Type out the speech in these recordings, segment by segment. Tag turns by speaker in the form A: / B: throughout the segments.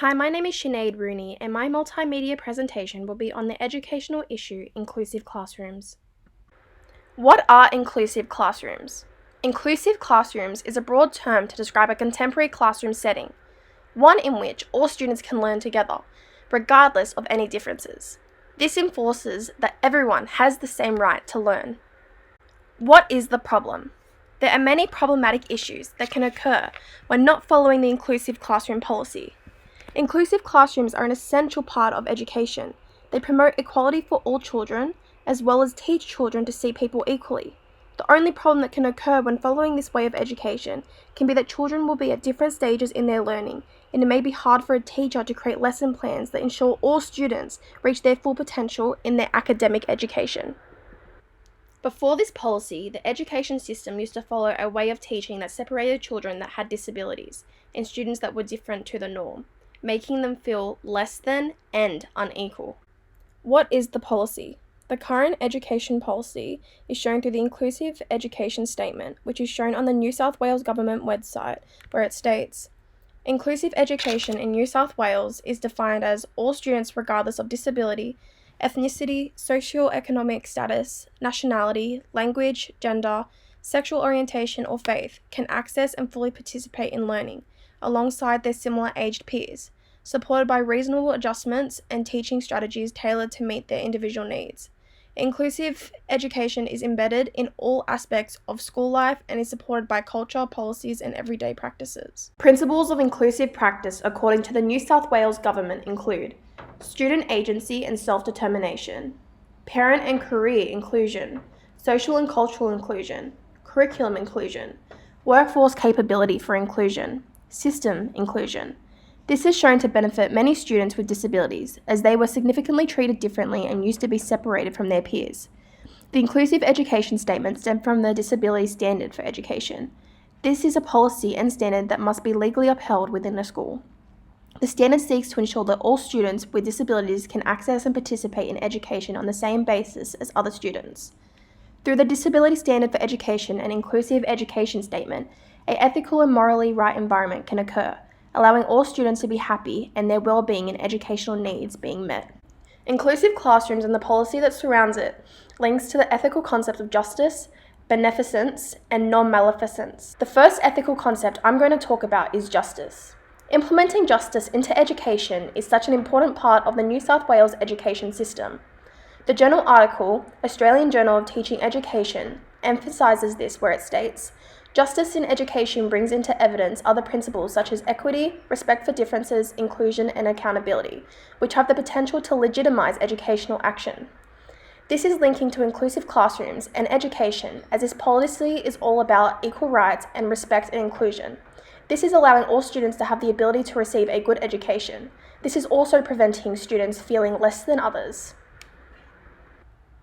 A: Hi, my name is Sinead Rooney, and my multimedia presentation will be on the educational issue inclusive classrooms. What are inclusive classrooms? Inclusive classrooms is a broad term to describe a contemporary classroom setting, one in which all students can learn together, regardless of any differences. This enforces that everyone has the same right to learn. What is the problem? There are many problematic issues that can occur when not following the inclusive classroom policy. Inclusive classrooms are an essential part of education. They promote equality for all children, as well as teach children to see people equally. The only problem that can occur when following this way of education can be that children will be at different stages in their learning, and it may be hard for a teacher to create lesson plans that ensure all students reach their full potential in their academic education. Before this policy, the education system used to follow a way of teaching that separated children that had disabilities and students that were different to the norm, making them feel less than and unequal. What is the policy? The current education policy is shown through the Inclusive Education Statement, which is shown on the New South Wales Government website, where it states, "Inclusive education in New South Wales is defined as all students regardless of disability, ethnicity, socio-economic status, nationality, language, gender, sexual orientation, or faith can access and fully participate in learning, alongside their similar-aged peers, supported by reasonable adjustments and teaching strategies tailored to meet their individual needs. Inclusive education is embedded in all aspects of school life and is supported by culture, policies, and everyday practices." Principles of inclusive practice according to the New South Wales Government include student agency and self-determination, parent and career inclusion, social and cultural inclusion, curriculum inclusion, workforce capability for inclusion, system inclusion. This is shown to benefit many students with disabilities, as they were significantly treated differently and used to be separated from their peers. The Inclusive Education Statement stemmed from the Disability Standard for Education. This is a policy and standard that must be legally upheld within a school. The standard seeks to ensure that all students with disabilities can access and participate in education on the same basis as other students. Through the Disability Standard for Education and Inclusive Education Statement, an ethical and morally right environment can occur, allowing all students to be happy and their well-being and educational needs being met. Inclusive classrooms and the policy that surrounds it links to the ethical concept of justice, beneficence, and non-maleficence. The first ethical concept I'm going to talk about is justice. Implementing justice into education is such an important part of the New South Wales education system. The journal article, Australian Journal of Teaching Education, emphasises this where it states, "Justice in education brings into evidence other principles such as equity, respect for differences, inclusion, and accountability, which have the potential to legitimise educational action." This is linking to inclusive classrooms and education, as this policy is all about equal rights and respect and inclusion. This is allowing all students to have the ability to receive a good education. This is also preventing students feeling less than others.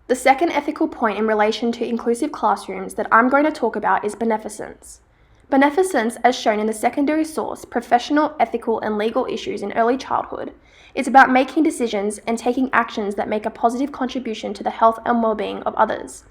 A: The second ethical point in relation to inclusive classrooms that I'm going to talk about is beneficence. Beneficence, as shown in the secondary source, Professional, Ethical and Legal Issues in Early Childhood, is about making decisions and taking actions that make a positive contribution to the health and well-being of others.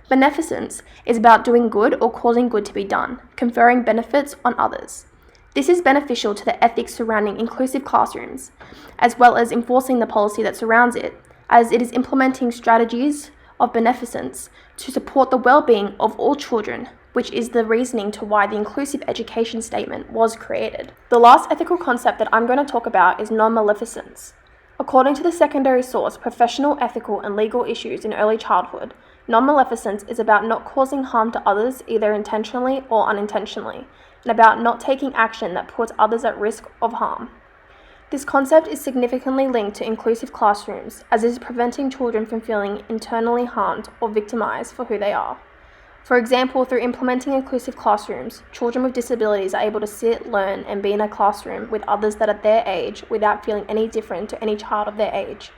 A: Beneficence is about doing good or causing good to be done, conferring benefits on others. This is beneficial to the ethics surrounding inclusive classrooms, as well as enforcing the policy that surrounds it, as it is implementing strategies of beneficence to support the well-being of all children, which is the reasoning to why the Inclusive Education Statement was created. The last ethical concept that I'm going to talk about is non-maleficence. According to the secondary source, Professional, Ethical and Legal Issues in Early Childhood, non-maleficence is about not causing harm to others either intentionally or unintentionally, and about not taking action that puts others at risk of harm. This concept is significantly linked to inclusive classrooms, as it is preventing children from feeling internally harmed or victimized for who they are. For example, through implementing inclusive classrooms, children with disabilities are able to sit, learn, and be in a classroom with others that are their age without feeling any different to any child of their age.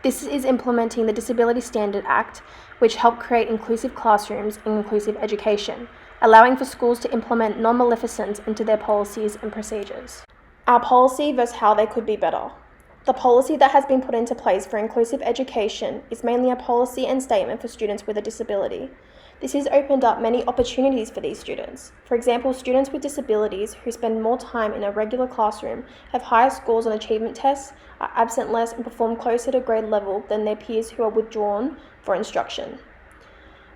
A: This is implementing the Disability Standard Act, which helped create inclusive classrooms and inclusive education, allowing for schools to implement non-maleficence into their policies and procedures. Our policy versus how they could be better. The policy that has been put into place for inclusive education is mainly a policy and statement for students with a disability. This has opened up many opportunities for these students. For example, students with disabilities who spend more time in a regular classroom have higher scores on achievement tests, are absent less, and perform closer to grade level than their peers who are withdrawn for instruction.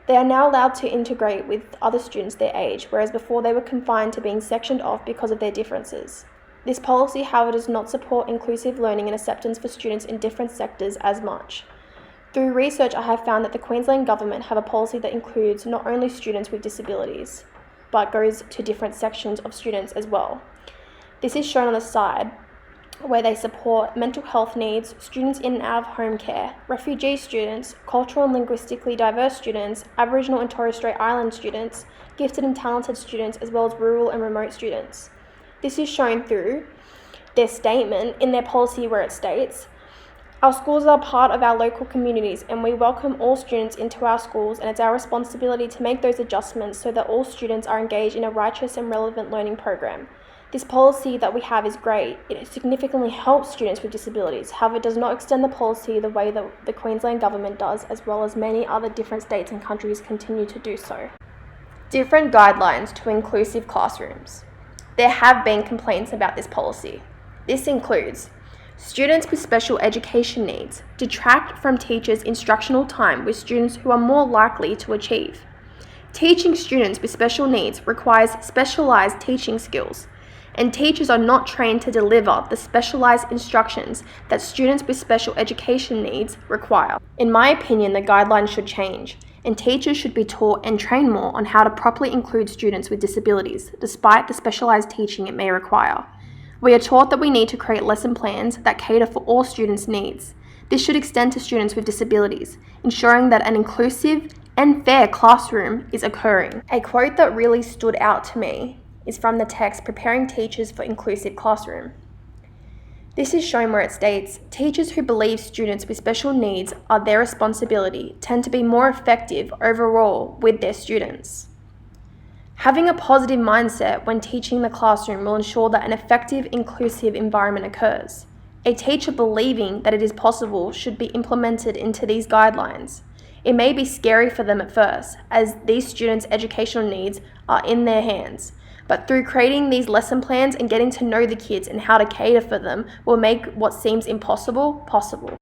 A: They are now allowed to integrate with other students their age, whereas before they were confined to being sectioned off because of their differences. This policy, however, does not support inclusive learning and acceptance for students in different sectors as much. Through research, I have found that the Queensland Government have a policy that includes not only students with disabilities, but goes to different sections of students as well. This is shown on the side, where they support mental health needs, students in and out of home care, refugee students, cultural and linguistically diverse students, Aboriginal and Torres Strait Island students, gifted and talented students, as well as rural and remote students. This is shown through their statement in their policy where it states, "Our schools are part of our local communities and we welcome all students into our schools, and it's our responsibility to make those adjustments so that all students are engaged in a righteous and relevant learning program. This policy that we have is great. It significantly helps students with disabilities. However, it does not extend the policy the way that the Queensland Government does, as well as many other different states and countries continue to do so." Different guidelines to inclusive classrooms. There have been complaints about this policy. This includes students with special education needs detract from teachers' instructional time with students who are more likely to achieve. Teaching students with special needs requires specialised teaching skills, and teachers are not trained to deliver the specialised instructions that students with special education needs require. In my opinion, the guidelines should change, and teachers should be taught and trained more on how to properly include students with disabilities, despite the specialised teaching it may require. We are taught that we need to create lesson plans that cater for all students' needs. This should extend to students with disabilities, ensuring that an inclusive and fair classroom is occurring. A quote that really stood out to me is from the text Preparing Teachers for Inclusive Classroom. This is shown where it states, "Teachers who believe students with special needs are their responsibility tend to be more effective overall with their students." Having a positive mindset when teaching the classroom will ensure that an effective, inclusive environment occurs. A teacher believing that it is possible should be implemented into these guidelines. It may be scary for them at first, as these students' educational needs are in their hands, but through creating these lesson plans and getting to know the kids and how to cater for them will make what seems impossible possible.